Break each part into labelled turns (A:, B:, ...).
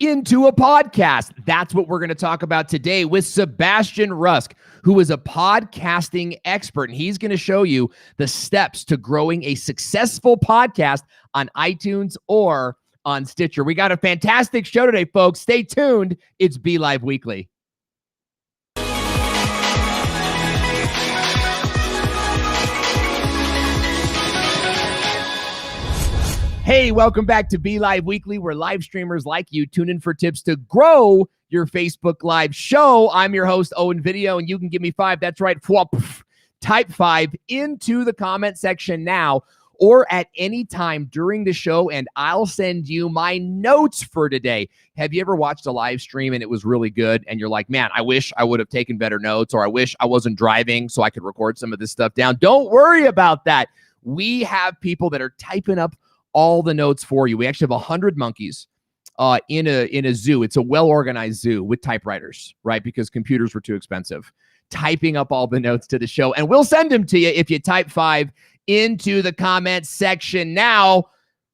A: into a podcast? That's what we're going to talk about today with Sebastian Rusk, who is a podcasting expert, and he's going to show you the steps to growing a successful podcast on iTunes or on Stitcher. We got a fantastic show today, folks. Stay tuned. It's BeeLive Weekly. Hey, welcome back to BeeLive Weekly, where live streamers like you tune in for tips to grow your Facebook Live show. I'm your host, Owen Video, and you can give me 5. That's right. Type 5 into the comment section now or at any time during the show, and I'll send you my notes for today. Have you ever watched a live stream and it was really good, and you're like, man, I wish I would have taken better notes, or I wish I wasn't driving so I could record some of this stuff down? Don't worry about that. We have people that are typing up all the notes for you. We actually have 100 monkeys in a zoo. It's a well-organized zoo with typewriters, right? Because computers were too expensive. Typing up all the notes to the show, and we'll send them to you if you type 5 into the comment section now.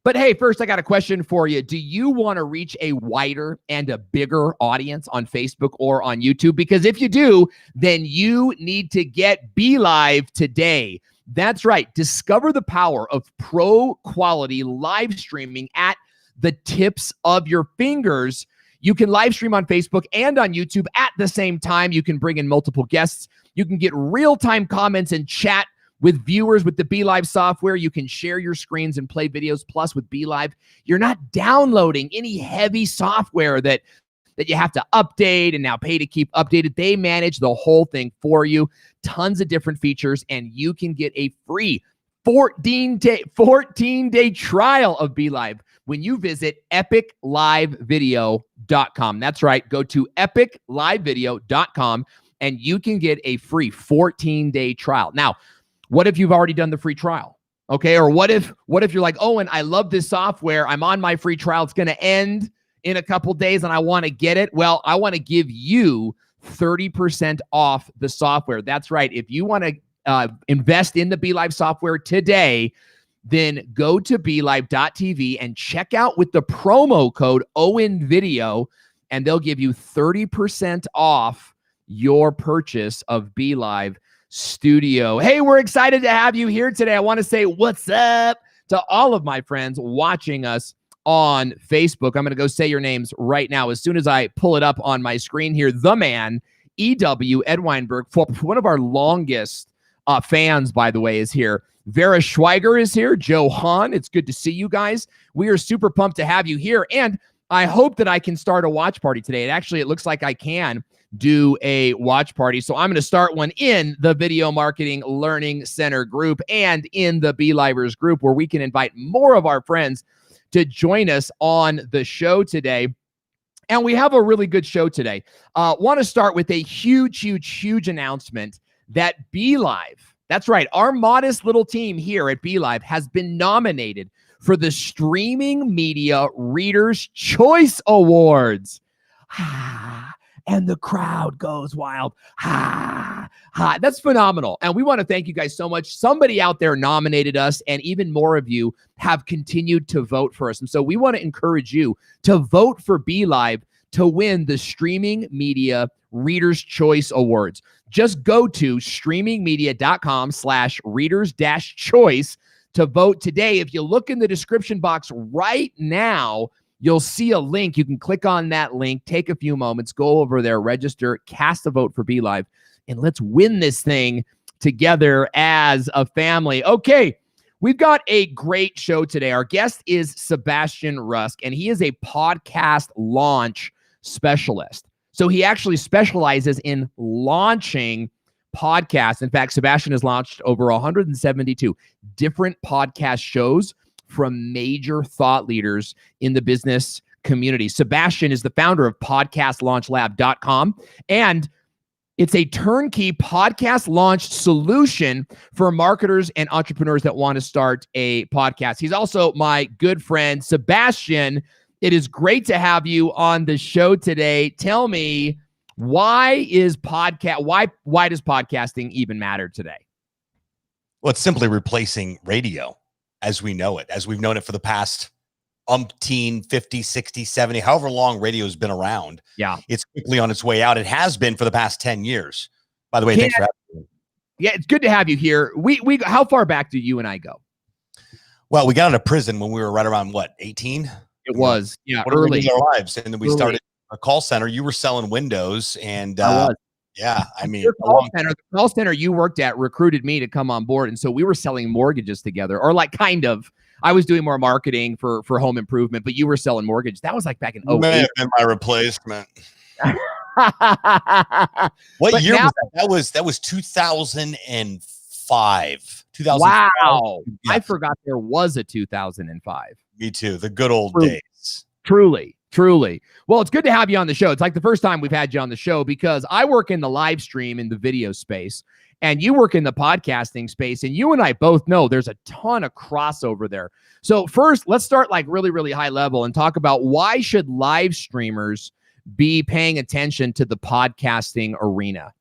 A: But hey, first I got a question for you. Do you want to reach a wider and a bigger audience on Facebook or on YouTube? Because if you do, then you need to get BeeLive today. That's right. Discover the power of pro quality live streaming at the tips of your fingers. You can live stream on Facebook and on YouTube at the same time. You can bring in multiple guests. You can get real-time comments and chat with viewers with the BeeLive software. You can share your screens and play videos. Plus, with BeeLive, you're not downloading any heavy software that you have to update and now pay to keep updated. They manage the whole thing for you. Tons of different features, and you can get a free 14-day trial of BeeLive when you visit epiclivevideo.com. That's right. Go to epiclivevideo.com, and you can get a free 14-day trial. Now, what if you've already done the free trial? Okay, or what if you're like, oh, and I love this software. I'm on my free trial. It's going to end in a couple days and I want to get it. Well, I want to give you 30% off the software. That's right. If you want to invest in the BeeLive software today, then go to BeeLive.tv and check out with the promo code OwenVideo, and they'll give you 30% off your purchase of BeeLive Studio. Hey, we're excited to have you here today. I want to say what's up to all of my friends watching us on Facebook. I'm going to go say your names right now. As soon as I pull it up on my screen here, the man, EW, Ed Weinberg, one of our longest fans, by the way, is here. Vera Schweiger is here. Joe Hahn, it's good to see you guys. We are super pumped to have you here, and I hope that I can start a watch party today. It looks like I can do a watch party. So I'm going to start one in the Video Marketing Learning Center group and in the BeeLivers group, where we can invite more of our friends to join us on the show today. And we have a really good show today. Want to start with a huge announcement that BeeLive, that's right, our modest little team here at BeeLive has been nominated for the Streaming Media Readers' Choice Awards. And the crowd goes wild. That's phenomenal. And we want to thank you guys so much. Somebody out there nominated us, and even more of you have continued to vote for us. And so we want to encourage you to vote for BeeLive to win the Streaming Media Readers' Choice Awards. Just go to streamingmedia.com/readers-choice to vote today. If you look in the description box right now, you'll see a link. You can click on that link, take a few moments, go over there, register, cast a vote for BeeLive, and let's win this thing together as a family. Okay, we've got a great show today. Our guest is Sebastian Rusk, and he is a podcast launch specialist. So he actually specializes in launching podcasts. In fact, Sebastian has launched over 172 different podcast shows from major thought leaders in the business community. Sebastian is the founder of podcastlaunchlab.com, and it's a turnkey podcast launch solution for marketers and entrepreneurs that want to start a podcast. He's also my good friend. Sebastian, it is great to have you on the show today. Tell me, why does podcasting even matter today?
B: Well, it's simply replacing radio as we know it, as we've known it for the past umpteen 50, 60, 70, however long radio's been around.
A: Yeah.
B: It's quickly on its way out. It has been for the past 10 years. By the way, thanks for having me.
A: Yeah, it's good to have you here. We how far back do you and I go?
B: Well, we got out of prison when we were right around, what, 18?
A: It was, yeah,
B: early our lives. And then we started a call center. You were selling windows, and
A: I was.
B: Yeah, I mean,
A: the call center you worked at recruited me to come on board, and so we were selling mortgages together, or like kind of. I was doing more marketing for home improvement, but you were selling mortgage. That was like back in 2008.
B: May have been my replacement. What year was that? That was 2005. 2005.
A: Wow, yeah. I forgot there was a 2005.
B: Me too. The good old days.
A: Truly. Well, it's good to have you on the show. It's like the first time we've had you on the show because I work in the live stream in the video space and you work in the podcasting space, and you and I both know there's a ton of crossover there. So first, let's start like really, really high level and talk about why should live streamers be paying attention to the podcasting arena?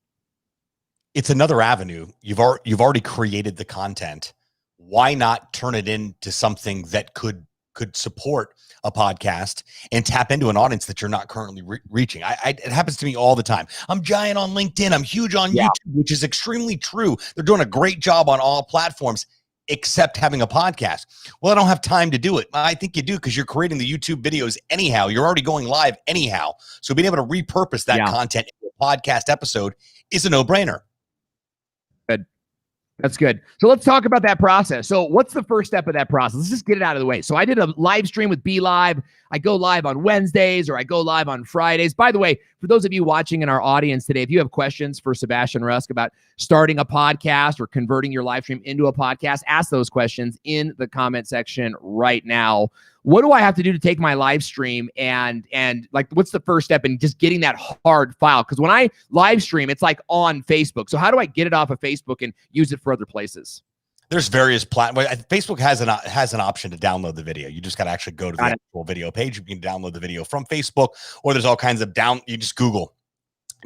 B: It's another avenue. You've already created the content. Why not turn it into something that could support a podcast and tap into an audience that you're not currently reaching? It happens to me all the time. I'm giant on LinkedIn. I'm huge on YouTube, which is extremely true. They're doing a great job on all platforms except having a podcast. Well, I don't have time to do it. I think you do because you're creating the YouTube videos anyhow. You're already going live anyhow. So being able to repurpose that content into a podcast episode is a no-brainer.
A: Good. That's good. So let's talk about that process. So what's the first step of that process? Let's just get it out of the way. So I did a live stream with BeeLive. I go live on Wednesdays or I go live on Fridays. By the way, for those of you watching in our audience today, if you have questions for Sebastian Rusk about starting a podcast or converting your live stream into a podcast, ask those questions in the comment section right now. What do I have to do to take my live stream and like, what's the first step in just getting that hard file? Because when I live stream, it's like on Facebook. So how do I get it off of Facebook and use it for other places?
B: There's various platforms. Facebook has an option to download the video. You just got to actually go to the actual video page. You can download the video from Facebook, or there's all kinds of you just Google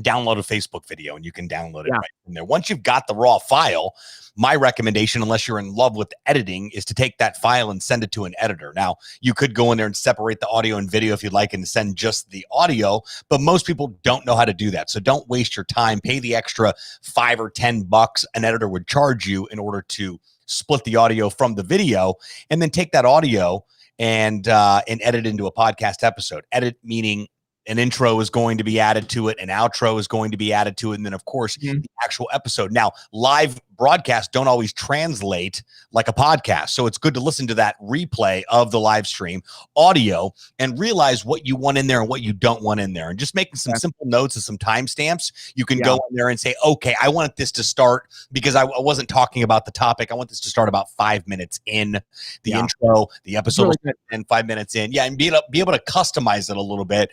B: download a Facebook video and you can download it right from there. Once you've got the raw file, my recommendation, unless you're in love with editing, is to take that file and send it to an editor. Now, you could go in there and separate the audio and video if you'd like and send just the audio, but most people don't know how to do that. So don't waste your time. Pay the extra $5 or $10 an editor would charge you in order to split the audio from the video, and then take that audio and edit into a podcast episode. Edit meaning an intro is going to be added to it, an outro is going to be added to it, and then of course the actual episode. Now, live broadcasts don't always translate like a podcast, so it's good to listen to that replay of the live stream audio and realize what you want in there and what you don't want in there, and just making some simple notes and some timestamps. You can go in there and say, okay, I want this to start because I wasn't talking about the topic. I want this to start about 5 minutes in the intro, the episode, really, and 5 minutes in, and be able to customize it a little bit.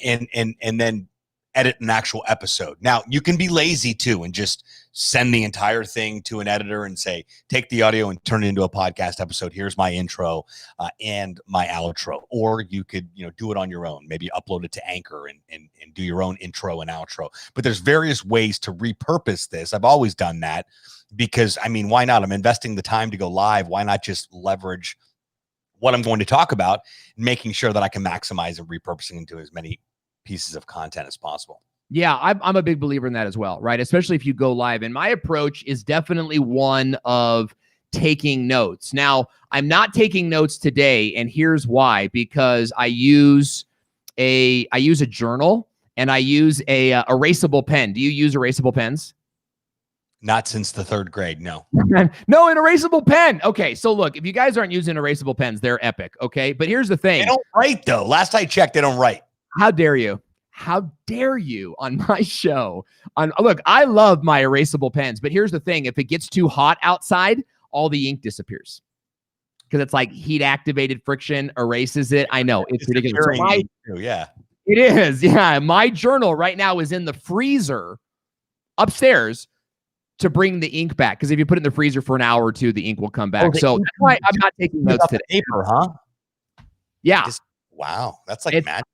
B: And then edit an actual episode. Now, you can be lazy too and just send the entire thing to an editor and say, take the audio and turn it into a podcast episode. Here's my intro and my outro. Or you could, do it on your own. Maybe upload it to Anchor and do your own intro and outro. But there's various ways to repurpose this. I've always done that because, why not? I'm investing the time to go live. Why not just leverage what I'm going to talk about, making sure that I can maximize and repurposing into as many pieces of content as possible.
A: Yeah, I'm a big believer in that as well, right? Especially if you go live. And my approach is definitely one of taking notes. Now, I'm not taking notes today, and here's why. Because I use a journal and I use a erasable pen. Do you use erasable pens?
B: Not since the 3rd grade, no.
A: No, an erasable pen. Okay, so look, if you guys aren't using erasable pens, they're epic, okay? But here's the thing.
B: They don't write, though. Last I checked, they don't write.
A: How dare you? How dare you on my show? Look, I love my erasable pens, but here's the thing. If it gets too hot outside, all the ink disappears. Because it's like heat-activated friction erases it. I know, it's ridiculous. It is, yeah. My journal right now is in the freezer upstairs to bring the ink back, because if you put it in the freezer for an hour or two, the ink will come back. So that's why I'm not taking notes today.
B: Paper, huh?
A: Yeah.
B: Wow, that's like magic.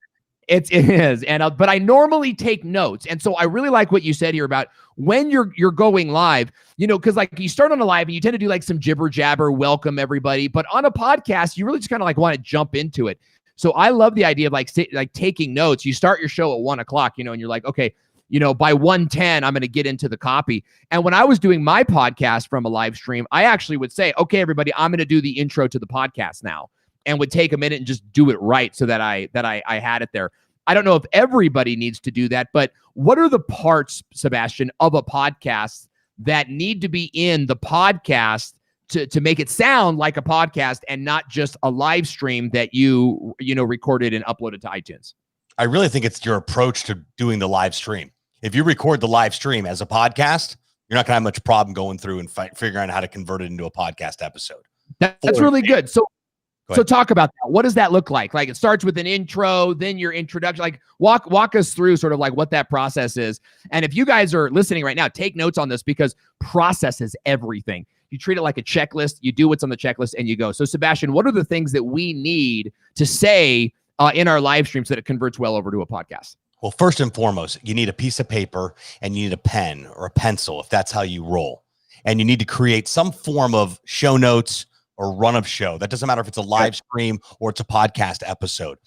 A: It is, and but I normally take notes, and so I really like what you said here about when you're going live, because like you start on a live and you tend to do like some jibber jabber, welcome everybody, but on a podcast you really just kind of like want to jump into it. So I love the idea of like taking notes. You start your show at 1:00, and you're like, okay, by 1:10 I'm going to get into the copy. And when I was doing my podcast from a live stream, I actually would say, okay, everybody, I'm going to do the intro to the podcast now. And would take a minute and just do it right so that I had it there. I don't know if everybody needs to do that, but what are the parts, Sebastian, of a podcast that need to be in the podcast to make it sound like a podcast and not just a live stream that you recorded and uploaded to iTunes?
B: I really think it's your approach to doing the live stream. If you record the live stream as a podcast, you're not going to have much problem going through and figuring out how to convert it into a podcast episode.
A: That's really good. So talk about that. What does that look like? Like it starts with an intro, then your introduction. Like walk us through sort of like what that process is. And if you guys are listening right now, take notes on this because process is everything. You treat it like a checklist. You do what's on the checklist and you go. So Sebastian, what are the things that we need to say in our live stream so that it converts well over to a podcast?
B: Well, first and foremost, you need a piece of paper and you need a pen or a pencil if that's how you roll. And you need to create some form of show notes or run of show. That doesn't matter if it's a live stream or it's a podcast episode.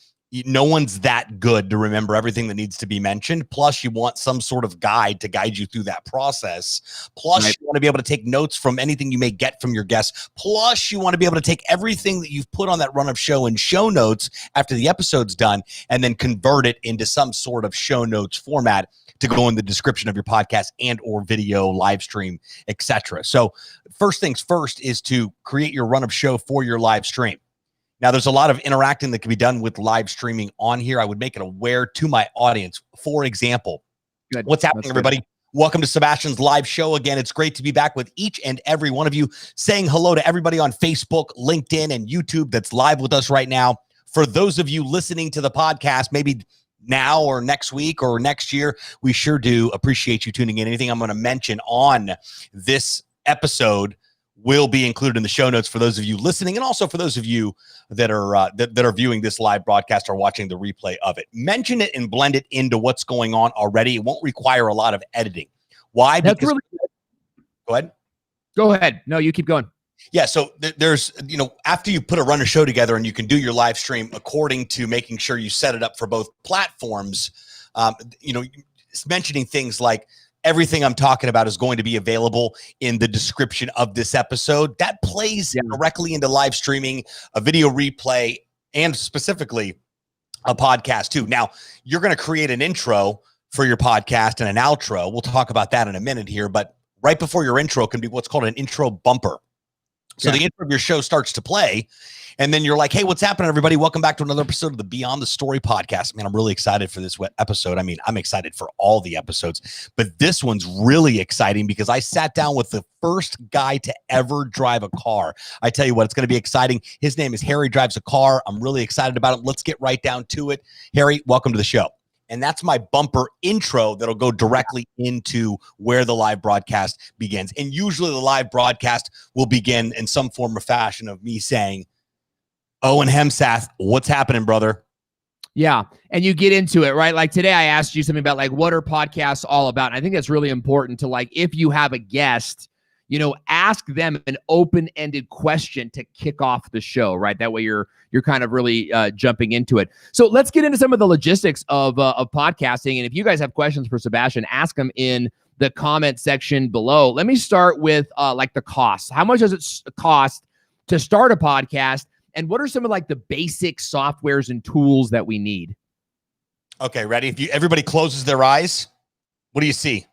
B: No one's that good to remember everything that needs to be mentioned. Plus, you want some sort of guide to guide you through that process. Plus, you want to be able to take notes from anything you may get from your guests. Plus, you want to be able to take everything that you've put on that run of show and show notes after the episode's done and then convert it into some sort of show notes format to go in the description of your podcast and or video, live stream, etc. So first things first is to create your run of show for your live stream. Now, there's a lot of interacting that can be done with live streaming on here. I would make it aware to my audience. For example, what's happening, everybody? Welcome to Sebastian's live show again. It's great to be back with each and every one of you, saying hello to everybody on Facebook, LinkedIn, and YouTube that's live with us right now. For those of you listening to the podcast, maybe now or next week or next year, we sure do appreciate you tuning in. Anything I'm going to mention on this episode will be included in the show notes for those of you listening and also for those of you that are that are viewing this live broadcast or watching the replay of it. Mention it and blend it into what's going on already. It won't require a lot of editing. Why?
A: That's really good.
B: Go ahead.
A: Go ahead. No, you keep going.
B: Yeah, so there's, after you put a run of show together and you can do your live stream according to making sure you set it up for both platforms, mentioning things like everything I'm talking about is going to be available in the description of this episode. That plays directly into live streaming, a video replay, and specifically a podcast too. Now, you're going to create an intro for your podcast and an outro. We'll talk about that in a minute here, but right before your intro can be what's called an intro bumper. So the intro of your show starts to play, and then you're like, hey, what's happening, everybody? Welcome back to another episode of the Beyond the Story podcast. Man, I'm really excited for this episode. I mean, I'm excited for all the episodes, but this one's really exciting because I sat down with the first guy to ever drive a car. I tell you what, it's going to be exciting. His name is Harry Drives a Car. I'm really excited about it. Let's get right down to it. Harry, welcome to the show. And that's my bumper intro that'll go directly into where the live broadcast begins. And usually the live broadcast will begin in some form or fashion of me saying, Owen Hemsath, what's happening, brother?
A: Yeah. And you get into it, right? Like today I asked you something about like, what are podcasts all about? And I think that's really important to like, if you have a guest, ask them an open-ended question to kick off the show, right? That way you're kind of really jumping into it. So let's get into some of the logistics of podcasting. And if you guys have questions for Sebastian, ask them in the comment section below. Let me start with like the cost. How much does it cost to start a podcast? And what are some of like the basic softwares and tools that we need?
B: Okay, ready? If everybody closes their eyes, what do you see?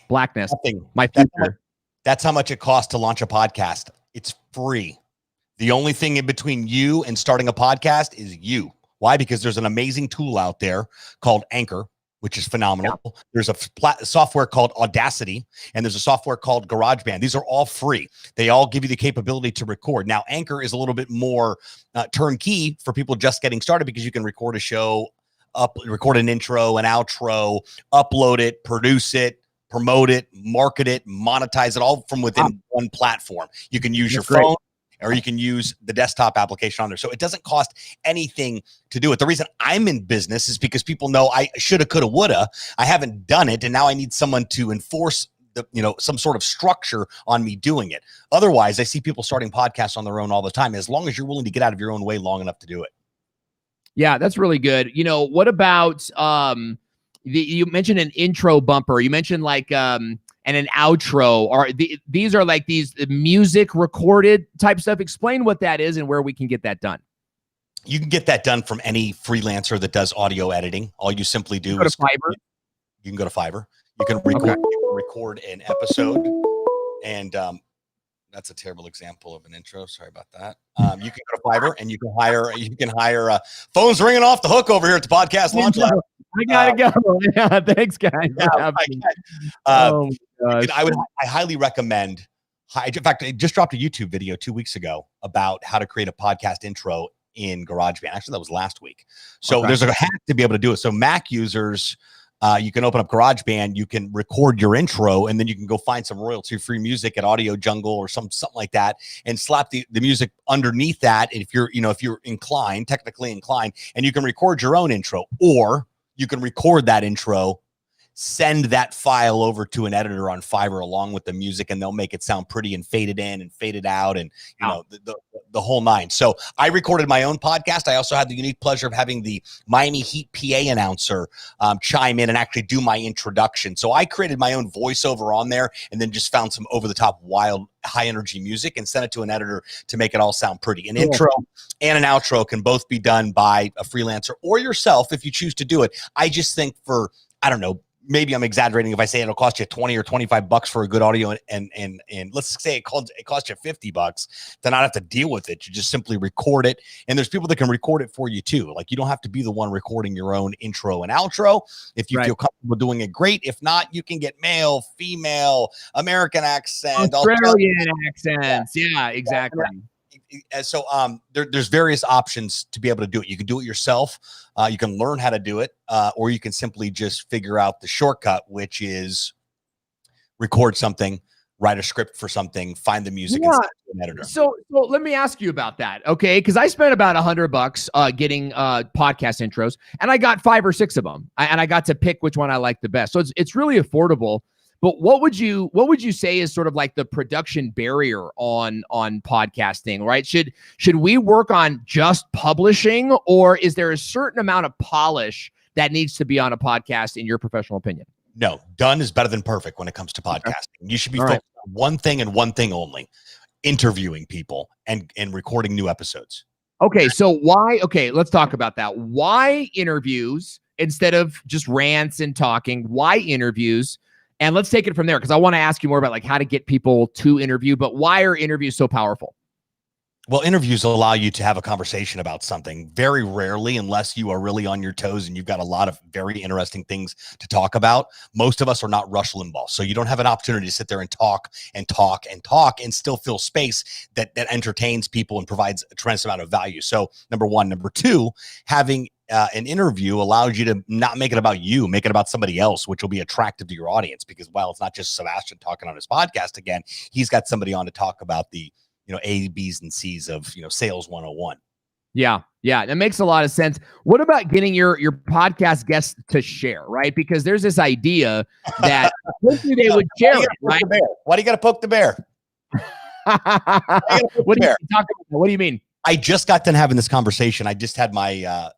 A: Blackness.
B: Nothing.
A: My future.
B: That's how much it costs to launch a podcast. It's free. The only thing in between you and starting a podcast is you. Why? Because there's an amazing tool out there called Anchor, which is phenomenal. Yeah. There's a software called Audacity, and there's a software called GarageBand. These are all free. They all give you the capability to record. Now, Anchor is a little bit more turnkey for people just getting started because you can record a show, record an intro, an outro, upload it, produce it, promote it, market it, monetize it all from within one platform. You can use your phone or you can use the desktop application on there. So it doesn't cost anything to do it. The reason I'm in business is because people know I shoulda, coulda, woulda. I haven't done it, and now I need someone to enforce some sort of structure on me doing it. Otherwise, I see people starting podcasts on their own all the time. As long as you're willing to get out of your own way long enough to do it.
A: Yeah, that's really good. What about you mentioned an intro bumper. You mentioned like and an outro. These are like these music recorded type stuff. Explain what that is and where we can get that done.
B: You can get that done from any freelancer that does audio editing. All you simply do
A: is Fiverr.
B: You can go to Fiverr. You can record an episode, and that's a terrible example of an intro. Sorry about that. You can go to Fiverr and you can hire phones ringing off the hook over here at the Podcast Launch Lab.
A: I gotta go. Yeah, thanks, guys.
B: I highly recommend. In fact, I just dropped a YouTube video 2 weeks ago about how to create a podcast intro in GarageBand. Actually, that was last week. So there's a hack to be able to do it. So Mac users, you can open up GarageBand, you can record your intro, and then you can go find some royalty-free music at Audio Jungle or something like that, and slap the music underneath that. And if you're technically inclined, and you can record your own intro, or you can record that intro, send that file over to an editor on Fiverr along with the music, and they'll make it sound pretty and fade it in and fade it out, and the whole nine. So I recorded my own podcast. I also had the unique pleasure of having the Miami Heat PA announcer chime in and actually do my introduction. So I created my own voiceover on there, and then just found some over-the-top wild high energy music and sent it to an editor to make it all sound pretty. An intro and an outro can both be done by a freelancer or yourself if you choose to do it. I just think for, I don't know, maybe I'm exaggerating if I say it'll cost you 20 or 25 bucks for a good audio, and let's say it costs you 50 bucks to not have to deal with it. You just simply record it, and there's people that can record it for you too. Like, you don't have to be the one recording your own intro and outro. If you feel comfortable doing it, great. If not, you can get male, female, American accent,
A: Australian accents. Yeah, exactly.
B: So there's various options to be able to do it. You can do it yourself. You can learn how to do it, or you can simply just figure out the shortcut, which is record something, write a script for something, find the music, and send it to an editor.
A: So let me ask you about that, okay? Because I spent about $100 getting podcast intros, and I got 5 or 6 of them, and I got to pick which one I liked the best. So it's really affordable. But what would you say is sort of like the production barrier on podcasting, right? Should we work on just publishing, or is there a certain amount of polish that needs to be on a podcast, in your professional opinion?
B: No, done is better than perfect when it comes to podcasting. You should be focused on one thing and one thing only: interviewing people and recording new episodes.
A: Okay, so why? Okay, let's talk about that. Why interviews instead of just rants and talking? Why interviews? And let's take it from there, because I want to ask you more about like how to get people to interview, but why are interviews so powerful?
B: Well, interviews allow you to have a conversation about something. Very rarely, unless you are really on your toes and you've got a lot of very interesting things to talk about. Most of us are not Rush Limbaugh. So you don't have an opportunity to sit there and talk and talk and talk and still fill space that entertains people and provides a tremendous amount of value. So number one. Number two, having an interview allows you to not make it about you, make it about somebody else, which will be attractive to your audience, because while it's not just Sebastian talking on his podcast again, he's got somebody on to talk about the A, B's, and C's of sales 101. Yeah, that makes a lot of sense. What about getting your podcast guests to share, right? Because there's this idea that hopefully they would share it, right? Why do you got to poke the bear? What do you mean? I just got done having this conversation. I just had my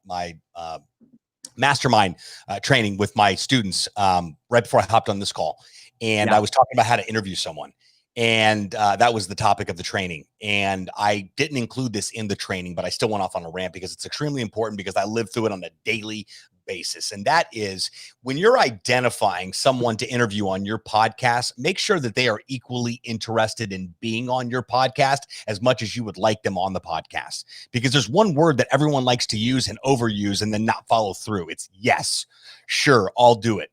B: mastermind training with my students right before I hopped on this call, and I was talking about how to interview someone, and that was the topic of the training. And I didn't include this in the training, but I still went off on a rant because it's extremely important, because I live through it on a daily basis. And that is, when you're identifying someone to interview on your podcast, make sure that they are equally interested in being on your podcast as much as you would like them on the podcast. Because there's one word that everyone likes to use and overuse and then not follow through. It's yes, sure, I'll do it.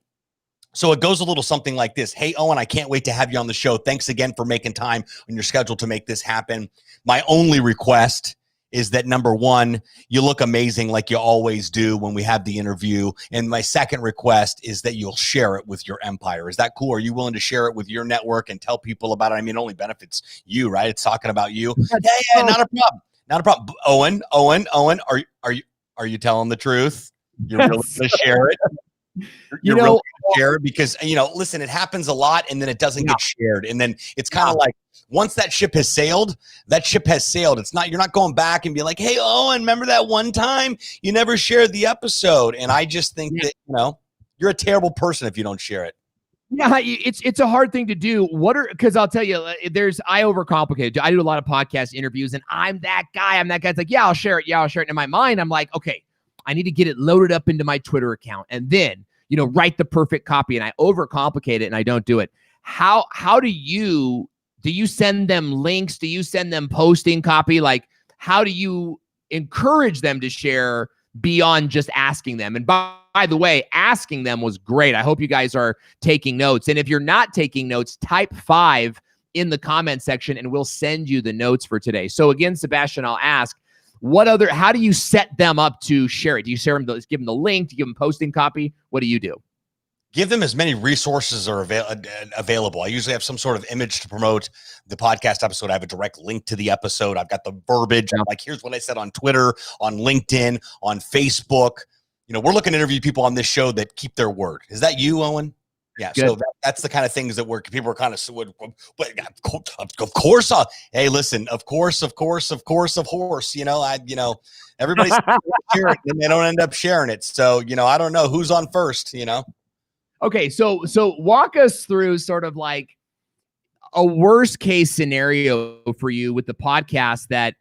B: So it goes a little something like this. Hey, Owen, I can't wait to have you on the show. Thanks again for making time on your schedule to make this happen. My only request is that number one, you look amazing like you always do when we have the interview. And my second request is that you'll share it with your empire. Is that cool? Are you willing to share it with your network and tell people about it? I mean, it only benefits you, right? It's talking about you. Yeah, not a problem. Not a problem. Owen, are you telling the truth? You're willing to share it? You're willing to share it because, listen, it happens a lot and then it doesn't get shared. And then it's kind of like, once that ship has sailed, that ship has sailed. It's not, you're not going back and be like, hey, Owen, remember that one time you never shared the episode? And I just think that, you're a terrible person if you don't share it.
A: Yeah, it's a hard thing to do. Because I'll tell you, I overcomplicate it. I do a lot of podcast interviews and I'm that guy. It's like, yeah, I'll share it. Yeah, I'll share it. In my mind, I'm like, okay, I need to get it loaded up into my Twitter account and then, write the perfect copy, and I overcomplicate it and I don't do it. How do you send them links? Do you send them posting copy? Like, how do you encourage them to share beyond just asking them? And by the way, asking them was great. I hope you guys are taking notes. And if you're not taking notes, type 5 in the comment section and we'll send you the notes for today. So again, Sebastian, I'll ask, how do you set them up to share it? Do you share them, give them the link? Do you give them posting copy? What do you do?
B: Give them as many resources are available. I usually have some sort of image to promote the podcast episode. I have a direct link to the episode. I've got the verbiage. I'm like, here's what I said on Twitter, on LinkedIn, on Facebook. We're looking to interview people on this show that keep their word. Is that you, Owen? Yeah. Good. So that's the kind of things that people are kind of, of course. Hey, listen, of course. Everybody's sharing and they don't end up sharing it. So, I don't know who's on first,
A: Okay, so walk us through sort of like a worst case scenario for you with the podcast that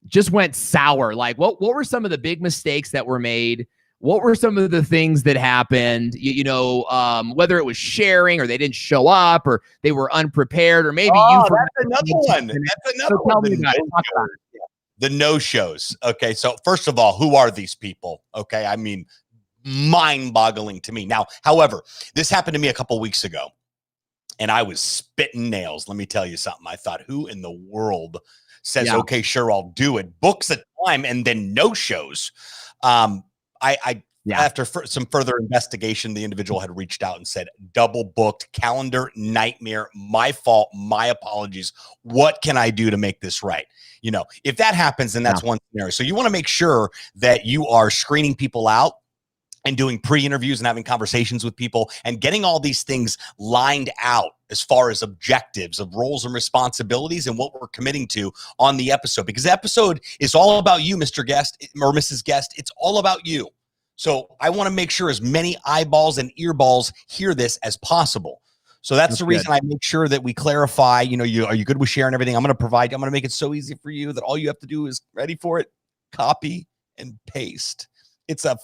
A: just went sour. Like, what were some of the big mistakes that were made? What were some of the things that happened? Whether it was sharing or they didn't show up or they were unprepared or maybe
B: that's another one. That's another one.
A: Tell me about it.
B: The no-shows. Okay, so first of all, who are these people? Okay, I mean, mind-boggling to me. Now, however, this happened to me a couple weeks ago, and I was spitting nails. Let me tell you something. I thought, who in the world says, okay, sure, I'll do it, books a time, and then no-shows? After some further investigation, the individual had reached out and said, double booked, calendar nightmare, my fault, my apologies. What can I do to make this right? If that happens, then that's one scenario. So you want to make sure that you are screening people out and doing pre-interviews and having conversations with people and getting all these things lined out as far as objectives of roles and responsibilities and what we're committing to on the episode. Because the episode is all about you, Mr. Guest or Mrs. Guest. It's all about you. So I want to make sure as many eyeballs and earballs hear this as possible. So that's the reason I make sure that we clarify, are you good with sharing everything? I'm going to make it so easy for you that all you have to do is, ready for it, copy and paste. It's a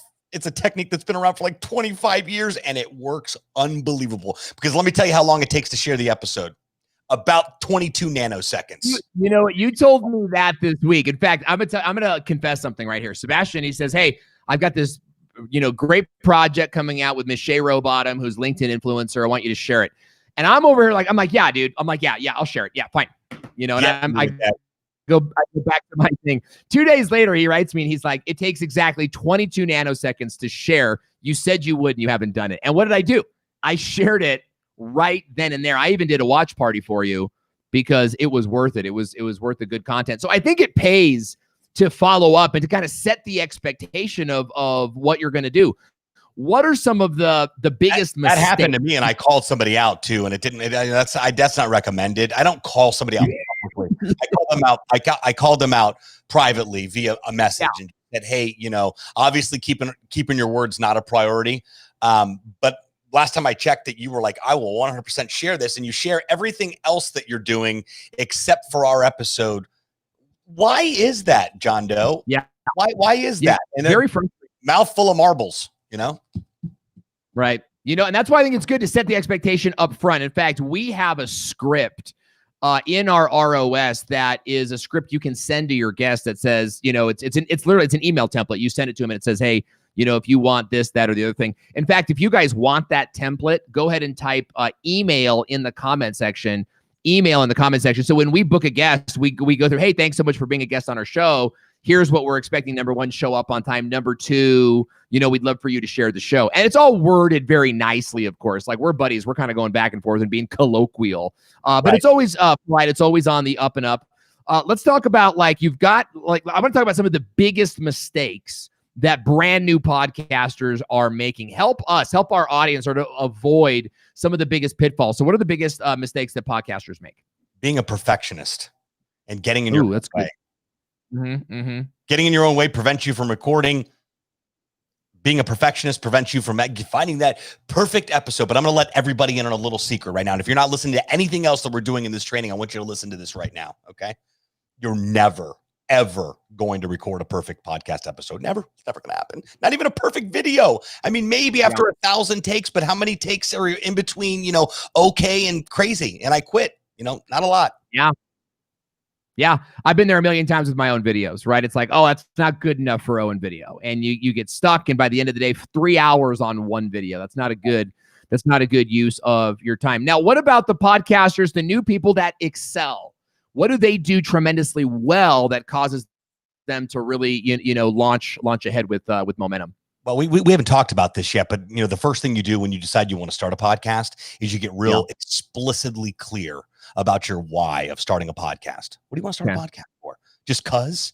B: technique that's been around for like 25 years and it works unbelievable. Because let me tell you how long it takes to share the episode. About 22 nanoseconds.
A: You told me that this week. In fact, I'm gonna confess something right here. Sebastian, he says, hey, I've got this great project coming out with Miss Shay Rowbottom, who's LinkedIn influencer. I want you to share it. And I'm over here I'm like, yeah, dude. I'm like, yeah, I'll share it. Yeah, fine. I go back to my thing. 2 days later, he writes me and he's like, it takes exactly 22 nanoseconds to share. You said you would and you haven't done it. And what did I do? I shared it right then and there. I even did a watch party for you because it was worth it. It was worth the good content. So I think it pays to follow up and to kind of set the expectation of what you're going to do. What are some of the biggest mistakes?
B: That happened to me, and I called somebody out too, and it didn't. That's not recommended. I don't call somebody out publicly. I call them out. I called them out privately via a message and said, "Hey, obviously keeping your words not a priority, but." Last time I checked that you were like, I will 100% share this, and you share everything else that you're doing except for our episode. Why is that, John Doe?
A: Yeah.
B: Why is that? And
A: very frustrating.
B: Mouthful of marbles,
A: Right. And that's why I think it's good to set the expectation up front. In fact, we have a script in our ROS that is a script you can send to your guest that says, it's literally an email template. You send it to him and it says, hey, if you want this, that, or the other thing. In fact, if you guys want that template, go ahead and type email in the comment section. So when we book a guest, we go through, hey, thanks so much for being a guest on our show. here's what we're expecting. Number one, show up on time. Number two, we'd love for you to share the show. And it's all worded very nicely, of course. Like, we're buddies. We're kind of going back and forth and being colloquial. But it's always polite. It's always on the up and up. Let's talk about, I want to talk about some of the biggest mistakes that brand new podcasters are making. Help our audience, or to avoid some of the biggest pitfalls. So what are the biggest mistakes that podcasters make?
B: Being a perfectionist and getting in your own way. Getting in your own way prevents you from recording. Being a perfectionist prevents you from finding that perfect episode. But I'm going to let everybody in on a little secret right now. And if you're not listening to anything else that we're doing in this training, I want you to listen to this right now. Okay. You're never, ever going to record a perfect podcast episode. Never. It's never going to happen. Not even a perfect video. I mean, maybe after 1,000 takes, but how many takes are in between, okay and crazy? And I quit, not a lot.
A: Yeah. Yeah. I've been there a million times with my own videos, right? It's like, oh, that's not good enough for Owen video. And you get stuck. And by the end of the day, 3 hours on one video, that's not a good use of your time. Now, what about the podcasters, the new people that excel? What do they do tremendously well that causes them to really, launch ahead with momentum?
B: Well, we haven't talked about this yet, but the first thing you do when you decide you want to start a podcast is you get real explicitly clear about your why of starting a podcast. What do you want to start a podcast for? Just because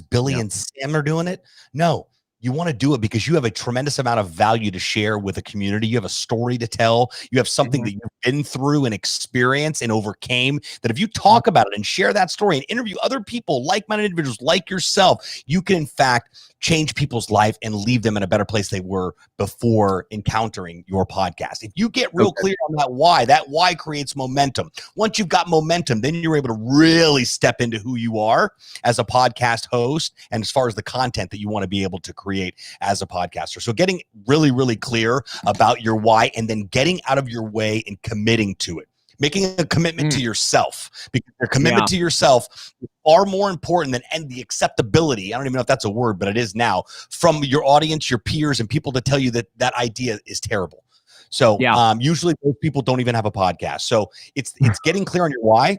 B: Billy and Sam are doing it? No. You want to do it because you have a tremendous amount of value to share with a community. You have a story to tell. You have something that you've been through and experienced and overcame, that if you talk about it and share that story and interview other people, like-minded individuals like yourself, you can in fact change people's life and leave them in a better place they were before encountering your podcast. If you get real clear on that why creates momentum. Once you've got momentum, then you're able to really step into who you are as a podcast host and as far as the content that you want to be able to create as a podcaster. So getting really, really clear about your why and then getting out of your way and committing to it. Making a commitment to yourself, because your commitment to yourself is far more important than the acceptability. I don't even know if that's a word, but it is now, from your audience, your peers, and people to tell you that that idea is terrible. So usually those people don't even have a podcast. So it's getting clear on your why.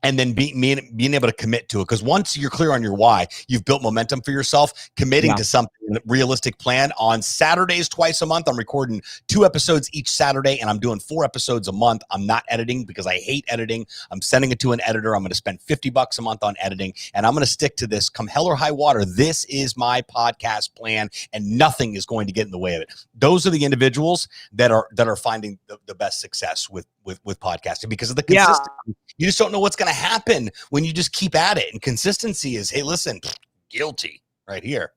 B: And then being able to commit to it. Because once you're clear on your why, you've built momentum for yourself, committing to something, a realistic plan. On Saturdays, twice a month, I'm recording 2 episodes each Saturday, and I'm doing 4 episodes a month. I'm not editing because I hate editing. I'm sending it to an editor. I'm going to spend $50 a month on editing, and I'm going to stick to this come hell or high water. This is my podcast plan, and nothing is going to get in the way of it. Those are the individuals that are finding the best success with podcasting because of the consistency. You just don't know what's going to happen when you just keep at it. And consistency is, hey, listen, guilty right here.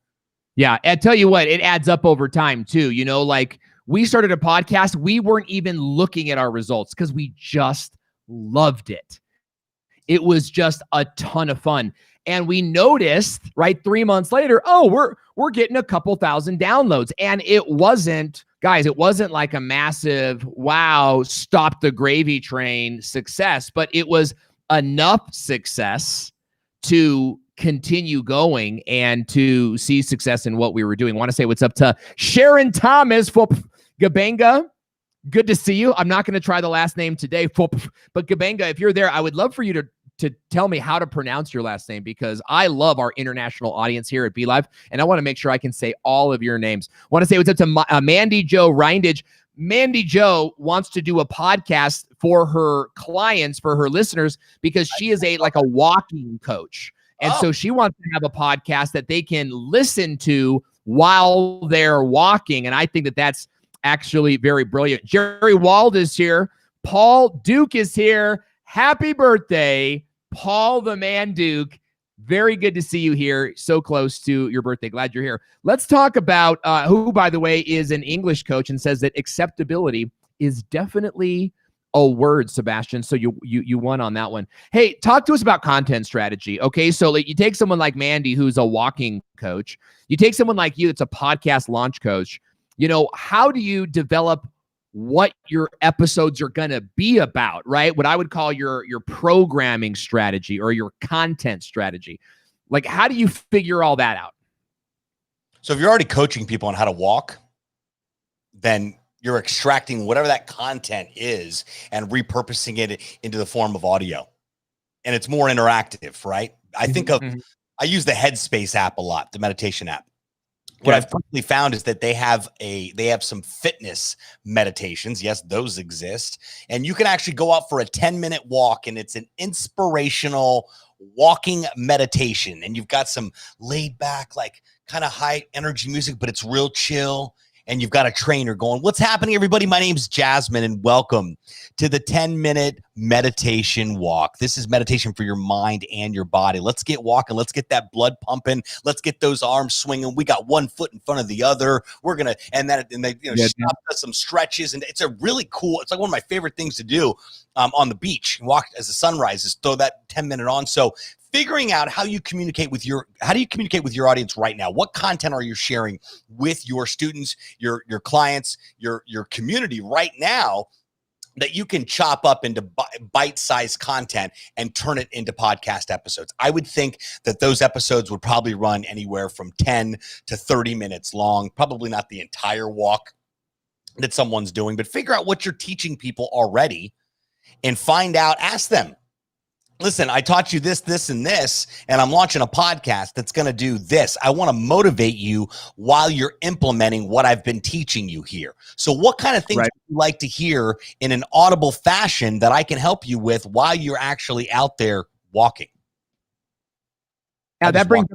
A: Yeah. I tell you what, it adds up over time too. Like, we started a podcast. We weren't even looking at our results because we just loved it. It was just a ton of fun. And we noticed, right, 3 months later, oh, we're getting a couple thousand downloads. And it wasn't like a massive, wow, stop the gravy train success, but it was enough success to continue going and to see success in what we were doing. I want to say what's up to Sharon Thomas for Gabenga. Good to see you. I'm not going to try the last name today, but Gabenga, if you're there, I would love for you to tell me how to pronounce your last name, because I love our international audience here at BeeLive, and I want to make sure I can say all of your names. I want to say what's up to Mandy Jo Reindage. Mandy Jo wants to do a podcast for her clients, for her listeners, because she is a walking coach. And so she wants to have a podcast that they can listen to while they're walking. And I think that that's actually very brilliant. Jerry Wald is here. Paul Duke is here. Happy birthday, Paul the Man Duke. Very good to see you here. So close to your birthday. Glad you're here. Let's talk about who, by the way, is an English coach and says that acceptability is definitely a word, Sebastian. So you won on that one. Hey, talk to us about content strategy. Okay, so you take someone like Mandy, who's a walking coach. You take someone like you that's a podcast launch coach. How do you develop what your episodes are going to be about, right? What I would call your programming strategy or your content strategy. Like, how do you figure all that out?
B: So if you're already coaching people on how to walk, then you're extracting whatever that content is and repurposing it into the form of audio. And it's more interactive, right? I think I use the Headspace app a lot, the meditation app. What I've quickly found is that they have some fitness meditations. Yes, those exist. And you can actually go out for a 10-minute walk, and it's an inspirational walking meditation. And you've got some laid back, like kind of high energy music, but it's real chill. And you've got a trainer going, what's happening, everybody? My name's Jasmine, and welcome to the 10-minute meditation walk. This is meditation for your mind and your body. Let's get walking. Let's get that blood pumping. Let's get those arms swinging. We got one foot in front of the other. We're going to, and they, stop us some stretches. And it's a really cool, it's like one of my favorite things to do on the beach and walk as the sun rises, throw that 10-minute on. So figuring out how do you communicate with your audience right now? What content are you sharing with your students, your clients, your community right now that you can chop up into bite-sized content and turn it into podcast episodes? I would think that those episodes would probably run anywhere from 10 to 30 minutes long, probably not the entire walk that someone's doing, but figure out what you're teaching people already and find out, ask them, listen, I taught you this, and this, and I'm launching a podcast that's going to do this. I want to motivate you while you're implementing what I've been teaching you here. So what kind of things would you like to hear in an audible fashion that I can help you with while you're actually out there walking?
A: Now that brings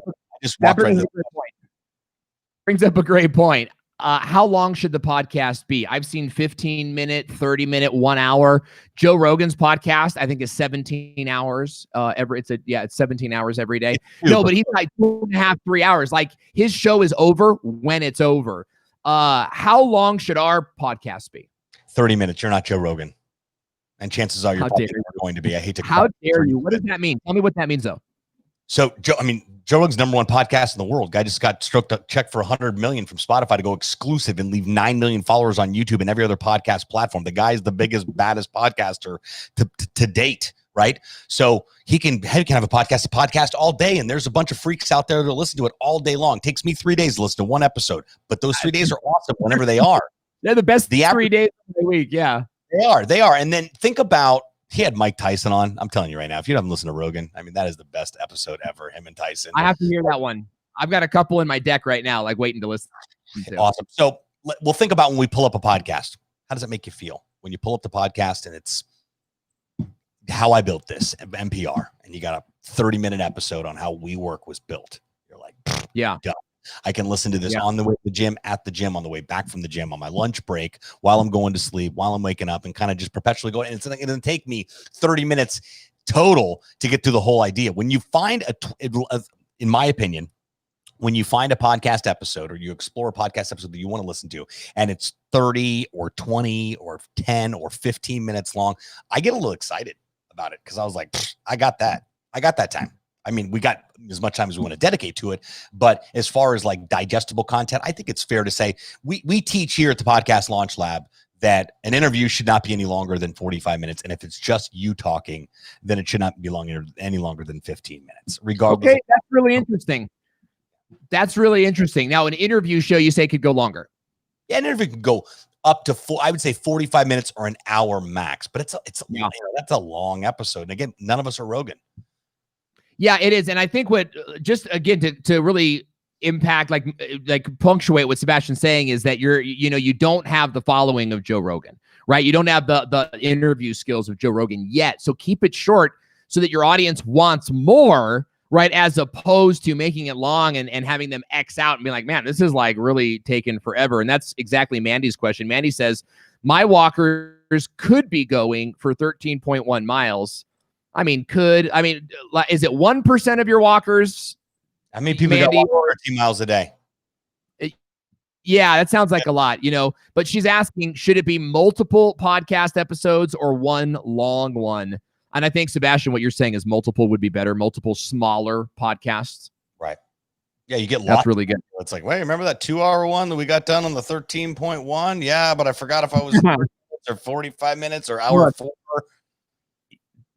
A: up a great point. How long should the podcast be? I've seen 15-minute, 30-minute, 1 hour. Joe Rogan's podcast, I think, is 17 hours. It's 17 hours every day. No, but he's like 2.5, 3 hours. Like his show is over when it's over. How long should our podcast be?
B: 30 minutes. You're not Joe Rogan, and chances are you're probably going to be. I hate to.
A: How dare you? What does that mean? Tell me what that means, though.
B: So, Joe Rogan's #1 podcast in the world. Guy just got stroked a check for $100 million from Spotify to go exclusive and leave 9 million followers on YouTube and every other podcast platform. The guy is the biggest, baddest podcaster to date, right? So he can have a podcast all day, and there's a bunch of freaks out there that listen to it all day long. It takes me 3 days to listen to one episode, but those 3 days are awesome whenever they are.
A: They're the best 3 days of the week, yeah.
B: They are. And then think about, he had Mike Tyson on. I'm telling you right now, if you haven't listened to Rogan, I mean, that is the best episode ever, him and Tyson.
A: I have to hear that one. I've got a couple in my deck right now, like waiting to listen to.
B: Awesome. So we'll think about when we pull up a podcast. How does it make you feel when you pull up the podcast and it's how I built this, NPR, and you got a 30-minute episode on how WeWork was built? You're like,
A: yeah.
B: Duh. I can listen to this on the way to the gym, at the gym, on the way back from the gym, on my lunch break, while I'm going to sleep, while I'm waking up, and kind of just perpetually go. And it's going to take me 30 minutes total to get through the whole idea. When you find in my opinion, when you find a podcast episode or you explore a podcast episode that you want to listen to, and it's 30 or 20 or 10 or 15 minutes long, I get a little excited about it because I was like, I got that time. I mean, we got as much time as we want to dedicate to it, but as far as like digestible content, I think it's fair to say we teach here at the Podcast Launch Lab that an interview should not be any longer than 45 minutes. And if it's just you talking, then it should not be any longer than 15 minutes, regardless.
A: Okay, that's really interesting. That's really interesting. Now, an interview show, you say, could go longer.
B: Yeah, an interview could go up to I would say 45 minutes or an hour max, but that's a long episode. And again, none of us are Rogan.
A: Yeah, it is. And I think what, just again, to really impact, like punctuate what Sebastian's saying is that you don't have the following of Joe Rogan, right? You don't have the interview skills of Joe Rogan yet. So keep it short so that your audience wants more, right? As opposed to making it long and having them X out and be like, man, this is like really taking forever. And that's exactly Mandy's question. Mandy says, my walkers could be going for 13.1 miles. I mean, is it 1% of your walkers?
B: How many people got 13 miles a day?
A: Yeah, that sounds like a lot, but she's asking, should it be multiple podcast episodes or one long one? And I think, Sebastian, what you're saying is multiple would be better, multiple smaller podcasts.
B: Right. Yeah, you get lots.
A: That's really good.
B: It's like, wait, remember that 2 hour one that we got done on the 13.1? Yeah, but I forgot if I was 30 minutes or 45 minutes or hour 4.